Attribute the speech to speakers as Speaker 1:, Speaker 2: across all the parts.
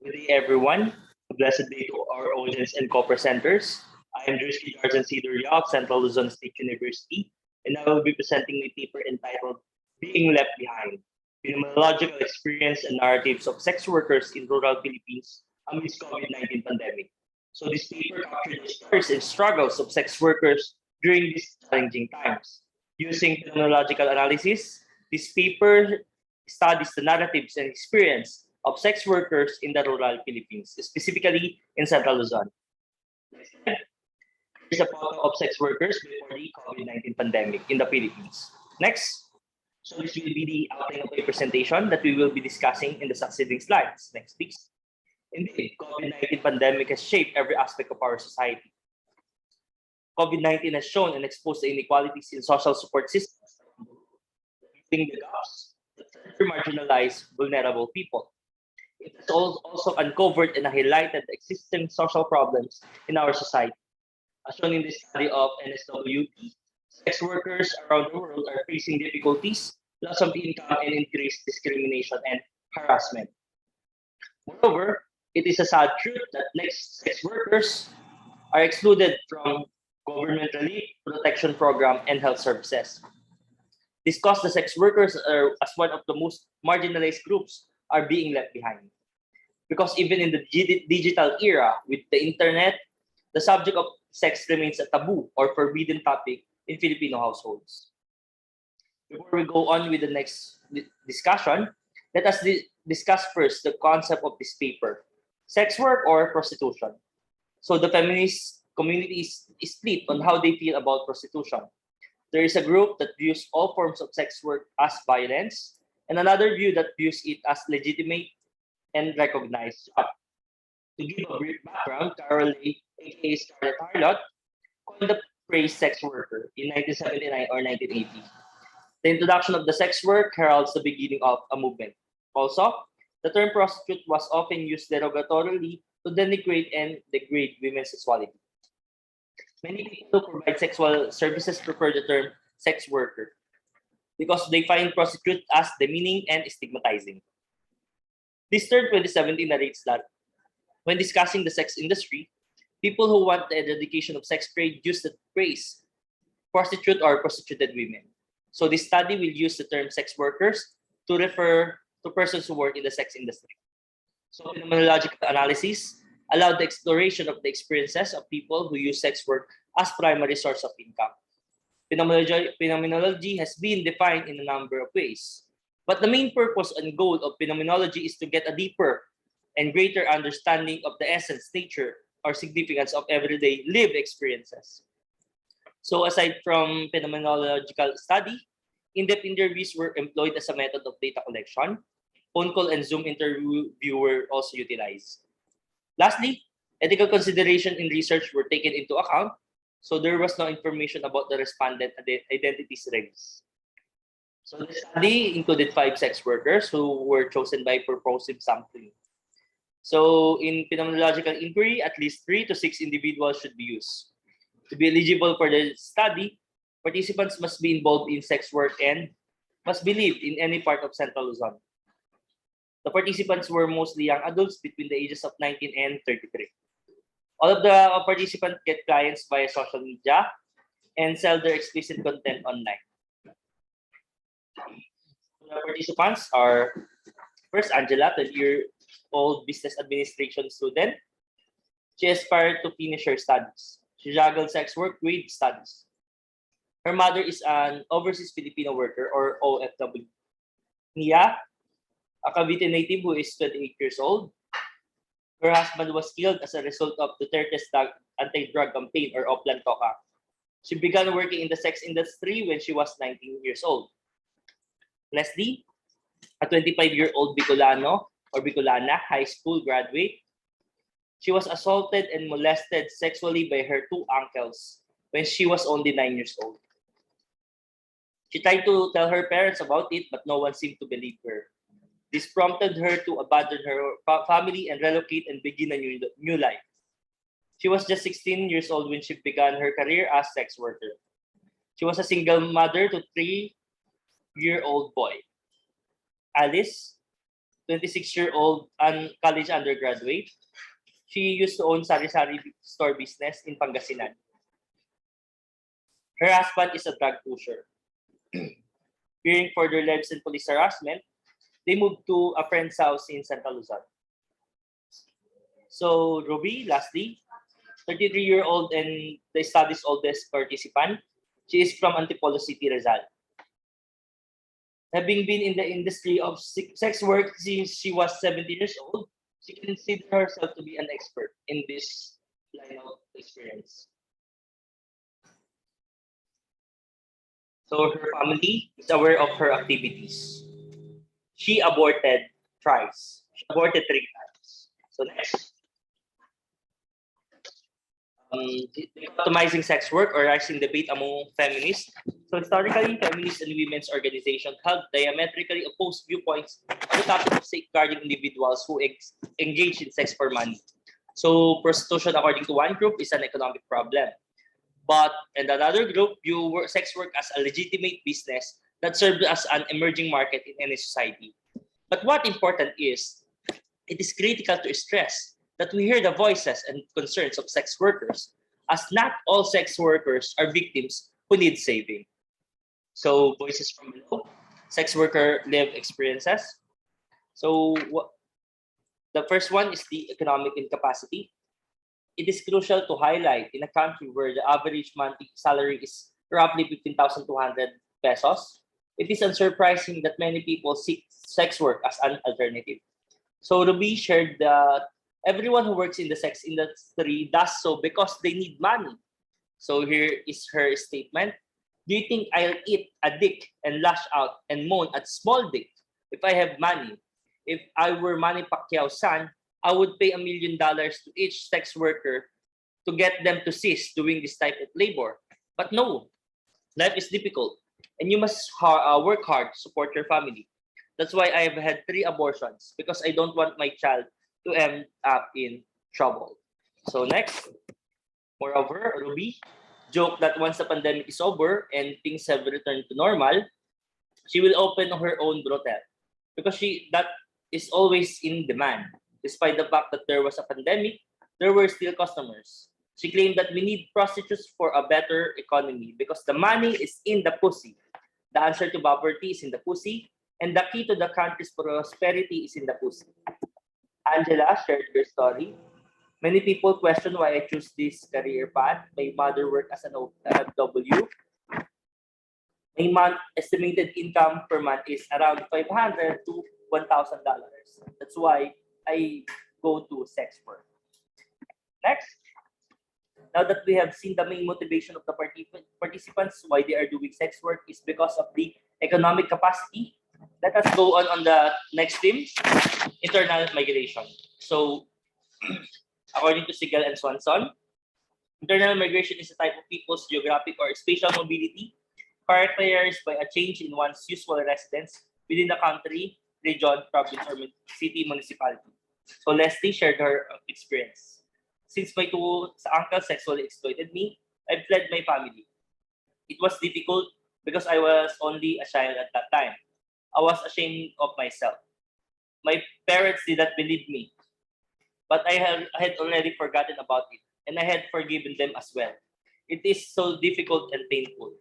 Speaker 1: Good day, everyone. A blessed day to our audience and co-presenters. I am Drusky Jarjan Sidoria of Central Luzon State University, and I will be presenting my paper entitled Being Left Behind, Phenomenological Experience and Narratives of Sex Workers in Rural Philippines Amidst COVID-19 Pandemic. So this paper captured the stories and struggles of sex workers during these challenging times. Using phenomenological analysis, this paper studies the narratives and experience of sex workers in the rural Philippines, specifically in Central Luzon. Here's a photo of sex workers before the COVID-19 pandemic in the Philippines. Next. So this will be the outline of my presentation that we will be discussing in the succeeding slides. Next, please. Indeed, COVID-19 pandemic has shaped every aspect of our society. COVID-19 has shown and exposed the inequalities in social support systems, including the gaps that further marginalize vulnerable people. It has also uncovered and highlighted the existing social problems in our society. As shown in the study of NSWT, sex workers around the world are facing difficulties, loss of income, and increased discrimination and harassment. Moreover, it is a sad truth that sex workers are excluded from government relief, protection program, and health services. This caused the sex workers as one of the most marginalized groups are being left behind. Because even in the digital era with the internet, the subject of sex remains a taboo or forbidden topic in Filipino households. Before we go on with the next discussion, let us discuss first the concept of this paper, sex work or prostitution. So the feminist community is split on how they feel about prostitution. There is a group that views all forms of sex work as violence, and another view that views it as legitimate and recognized job. To give a brief background, Carol Lee, aka Scarlett Harlot, coined the phrase sex worker in 1979 or 1980. The introduction of the sex work heralds the beginning of a movement. Also, the term prostitute was often used derogatorily to denigrate and degrade women's sexuality. Many people who provide sexual services prefer the term sex worker because they find prostitute as demeaning and stigmatizing. This term 2017 narrates that when discussing the sex industry, people who want the eradication of sex trade use the phrase prostitute or prostituted women. So this study will use the term sex workers to refer to persons who work in the sex industry. So phenomenological analysis allowed the exploration of the experiences of people who use sex work as primary source of income. Phenomenology has been defined in a number of ways. But the main purpose and goal of phenomenology is to get a deeper and greater understanding of the essence, nature, or significance of everyday lived experiences. So aside from phenomenological study, in-depth interviews were employed as a method of data collection. Phone call and Zoom interview were also utilized. Lastly, ethical consideration in research were taken into account, so there was no information about the respondent identities released. So the study included 5 sex workers who were chosen by purposive sampling. So in phenomenological inquiry, at least 3 to 6 individuals should be used. To be eligible for the study, participants must be involved in sex work and must be lived in any part of Central Luzon. The participants were mostly young adults between the ages of 19 and 33. All of the participants get clients via social media and sell their explicit content online. The participants are first Angela, 20-year-old business administration student. She aspired to finish her studies. She juggled sex work with studies. Her mother is an overseas Filipino worker or OFW. Nia, a Cavite native who is 28 years old. Her husband was killed as a result of Duterte's anti-drug campaign or Oplan Toka. She began working in the sex industry when she was 19 years old. Leslie, a 25-year-old Bicolano or Bicolana high school graduate. She was assaulted and molested sexually by her 2 uncles when she was only 9 years old. She tried to tell her parents about it, but no one seemed to believe her. This prompted her to abandon her family and relocate and begin a new life. She was just 16 years old when she began her career as sex worker. She was a single mother to 3-year-old boy. Alice, 26-year-old college undergraduate. She used to own sari-sari store business in Pangasinan. Her husband is a drug pusher. Fearing for their lives and police harassment, they moved to a friend's house in Central Luzon. So Ruby, lastly, 33-year-old and the study's oldest participant. She is from Antipolo City, Rizal. Having been in the industry of sex work since she was 17 years old, she considers herself to be an expert in this line of experience. So her family is aware of her activities. She aborted thrice. She aborted 3 times. So next. Dichotomizing sex work or rising debate among feminists. So historically, feminist and women's organizations held diametrically opposed viewpoints on the topic of safeguarding individuals who engage in sex for money. So prostitution, according to one group, is an economic problem. But in another group, view sex work as a legitimate business that serves as an emerging market in any society. But what important is, it is critical to stress that we hear the voices and concerns of sex workers, as not all sex workers are victims who need saving. So voices from below, sex worker lived experiences. So the first one is the economic incapacity. It is crucial to highlight in a country where the average monthly salary is roughly 15,200 pesos. It is unsurprising that many people seek sex work as an alternative. So Ruby shared that everyone who works in the sex industry does so because they need money. So here is her statement. Do you think I'll eat a dick and lash out and moan at small dick if I have money? If I were Manny Pacquiao's son, I would pay $1 million to each sex worker to get them to cease doing this type of labor. But no, life is difficult and you must work hard to support your family. That's why I have had 3 abortions, because I don't want my child to end up in trouble. So next, moreover, Ruby joked that once the pandemic is over and things have returned to normal, she will open her own brothel because that is always in demand. Despite the fact that there was a pandemic, there were still customers. She claimed that we need prostitutes for a better economy because the money is in the pussy. The answer to poverty is in the pussy, and the key to the country's prosperity is in the pussy. Angela shared her story. Many people question why I choose this career path. My mother worked as an OFW. My estimated income per month is around $500 to $1,000. That's why I go to sex work. Next. Now that we have seen the main motivation of the participants why they are doing sex work is because of the economic capacity, let us go on the next theme, internal migration. So, according to Siegel and Swanson, internal migration is a type of people's geographic or spatial mobility characterized by a change in one's usual residence within the country, region, province, or city municipality. So Leslie shared her experience. Since my 2 uncles sexually exploited me, I fled my family. It was difficult because I was only a child at that time. I was ashamed of myself. My parents did not believe me, but I had already forgotten about it, and I had forgiven them as well. It is so difficult and painful.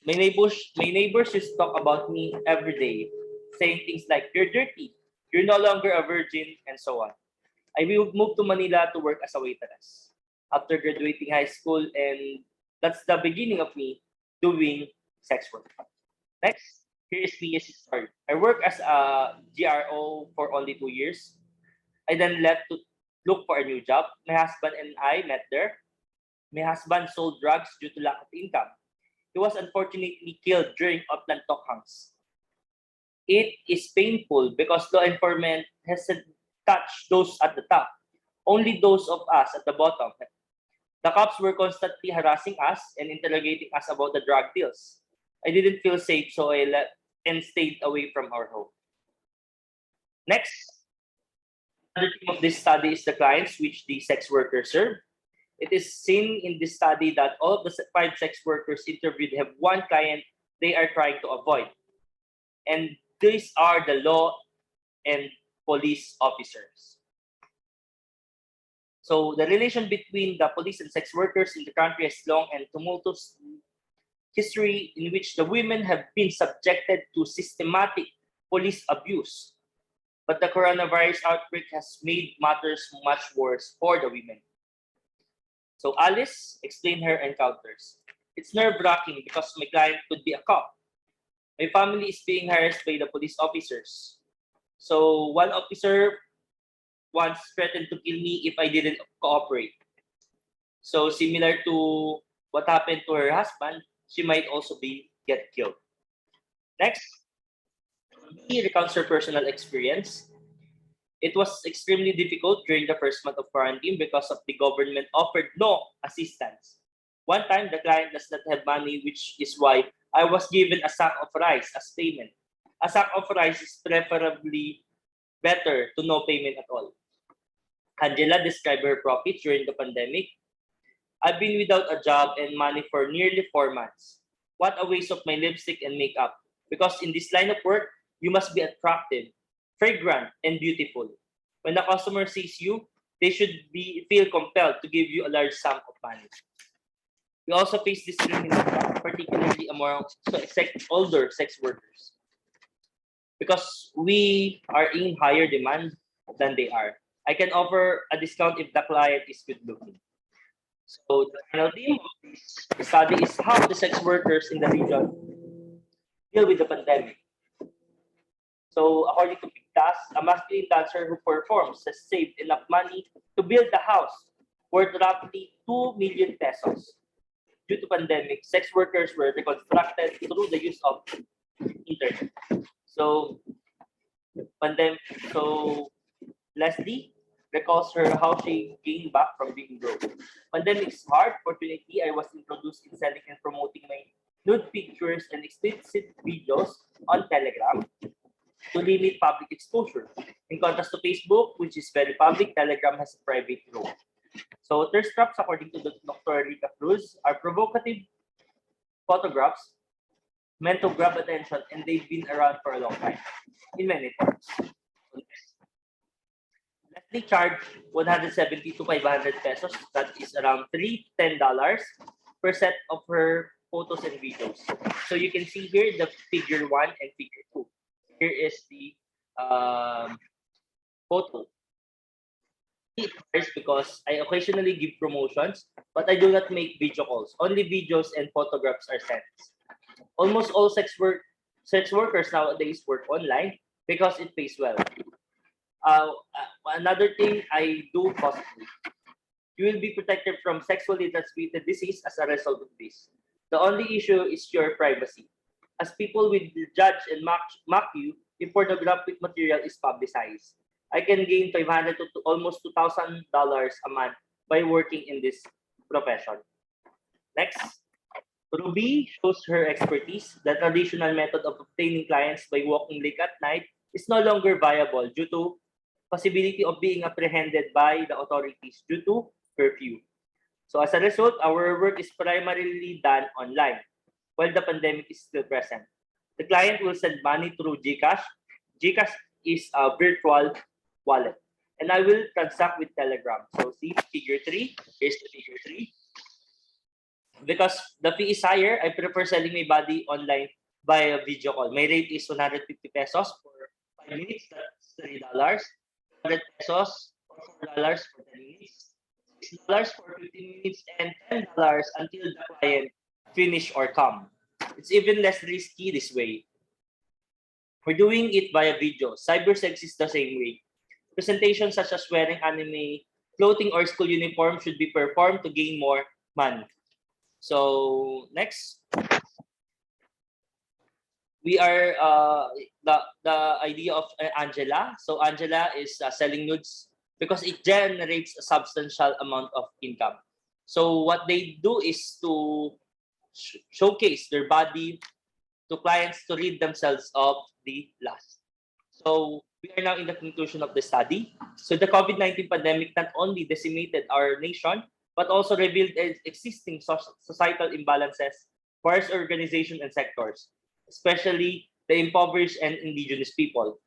Speaker 1: My neighbors used to talk about me every day, saying things like, "You're dirty, you're no longer a virgin," and so on. I moved to Manila to work as a waitress after graduating high school, and that's the beginning of me doing sex work. Next, here is Mia's story. I worked as a GRO for only 2 years. I then left to look for a new job. My husband and I met there. My husband sold drugs due to lack of income. He was unfortunately killed during upland tokhang. It is painful because law enforcement hasn't touched those at the top, only those of us at the bottom. The cops were constantly harassing us and interrogating us about the drug deals. I didn't feel safe, so I left and stayed away from our home. Next, another theme of this study is the clients which the sex workers serve. It is seen in this study that all of the 5 sex workers interviewed have one client they are trying to avoid. And these are the law and police officers. So the relation between the police and sex workers in the country has long and tumultuous history in which the women have been subjected to systematic police abuse. But the coronavirus outbreak has made matters much worse for the women. So Alice explained her encounters. It's nerve-wracking because my client could be a cop. My family is being harassed by the police officers. So one officer once threatened to kill me if I didn't cooperate. So similar to what happened to her husband, she might also get killed. Next, he recounts her personal experience. It was extremely difficult during the first month of quarantine because of the government offered no assistance. One time, the client does not have money, which is why I was given a sack of rice as payment. A sack of rice is preferably better to no payment at all. Angela described her profit during the pandemic. I've been without a job and money for nearly 4 months. What a waste of my lipstick and makeup. Because in this line of work, you must be attractive, fragrant, and beautiful. When the customer sees you, they should feel compelled to give you a large sum of money. We also face discrimination, particularly among older sex workers, because we are in higher demand than they are. I can offer a discount if the client is good looking. So the final theme of this study is how the sex workers in the region deal with the pandemic. So according to Pictas, a masculine dancer who performs has saved enough money to build a house worth roughly 2 million pesos. Due to pandemic, sex workers were reconstructed through the use of internet. So Leslie recalls her how she gained back from being broke. Pandemic is hard. Fortunately, I was introduced in selling and promoting my nude pictures and explicit videos on Telegram to limit public exposure. In contrast to Facebook, which is very public, Telegram has a private role. So thirst traps, according to Dr. Rita Cruz, are provocative photographs meant to grab attention, and they've been around for a long time in many forms. Leslie charged 170 to 500 pesos, that is around $10 per set of her photos and videos. So you can see here the figure 1 and figure 2. Here is the photo. It matters because I occasionally give promotions, but I do not make video calls. Only videos and photographs are sent. Almost all sex workers nowadays work online because it pays well. Another thing I do cosplay. You will be protected from sexually transmitted disease as a result of this. The only issue is your privacy, as people will judge and mock you if pornographic material is publicized. I can gain $500 to almost $2,000 a month by working in this profession. Next, Ruby shows her expertise. The traditional method of obtaining clients by walking late at night is no longer viable due to possibility of being apprehended by the authorities due to curfew. So as a result, our work is primarily done online while the pandemic is still present. The client will send money through GCash. GCash is a virtual wallet. And I will transact with Telegram. So see figure 3. Here's the figure 3. Because the fee is higher, I prefer selling my body online via video call. My rate is 150 pesos for 5 minutes. That's $3. 100 pesos or $4 for 10 minutes. $6 for 15 minutes and $10 until the client finish or come. It's even less risky this way. We're doing it via video. Cybersex is the same way. Presentations such as wearing anime clothing or school uniform should be performed to gain more money. So next, we are the idea of Angela. So Angela is selling nudes because it generates a substantial amount of income. So what they do is to showcase their body to clients to rid themselves of the lust. So we are now in the conclusion of the study. So the COVID-19 pandemic not only decimated our nation, but also revealed existing societal imbalances for various organizations and sectors, especially the impoverished and indigenous people.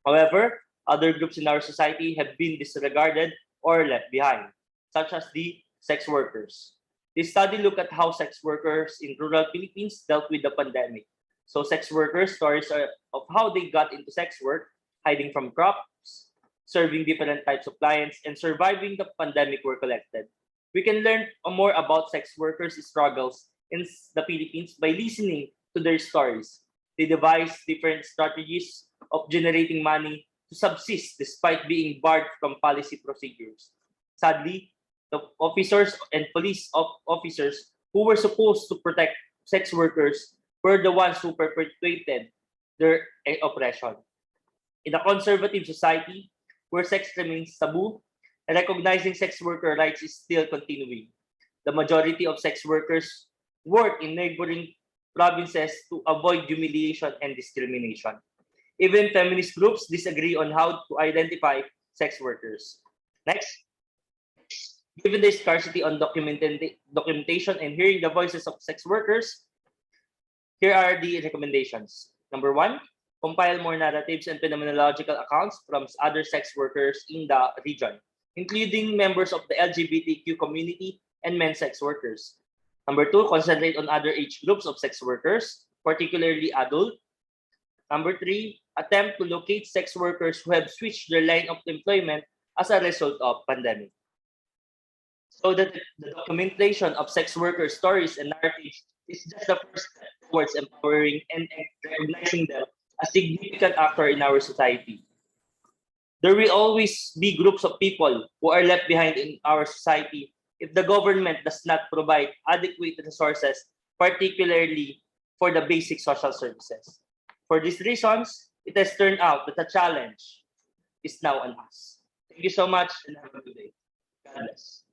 Speaker 1: However, other groups in our society have been disregarded or left behind, such as the sex workers. This study looked at how sex workers in rural Philippines dealt with the pandemic. So sex workers' stories of how they got into sex work, hiding from crops, serving different types of clients, and surviving the pandemic were collected. We can learn more about sex workers' struggles in the Philippines by listening to their stories. They devise different strategies of generating money to subsist despite being barred from policy procedures. Sadly, the officers and officers who were supposed to protect sex workers were the ones who perpetuated their oppression. In a conservative society where sex remains taboo, recognizing sex worker rights is still continuing. The majority of sex workers work in neighboring provinces to avoid humiliation and discrimination. Even feminist groups disagree on how to identify sex workers. Next, given the scarcity on documentation and hearing the voices of sex workers, here are the recommendations. Number one, compile more narratives and phenomenological accounts from other sex workers in the region, including members of the LGBTQ community and men sex workers. Number two, concentrate on other age groups of sex workers, particularly adult. Number three, attempt to locate sex workers who have switched their line of employment as a result of pandemic. So that the documentation of sex workers' stories and narratives is just the first step towards empowering and recognizing them as significant actor in our society. There will always be groups of people who are left behind in our society if the government does not provide adequate resources, particularly for the basic social services. For these reasons, it has turned out that the challenge is now on us. Thank you so much and have a good day. God bless.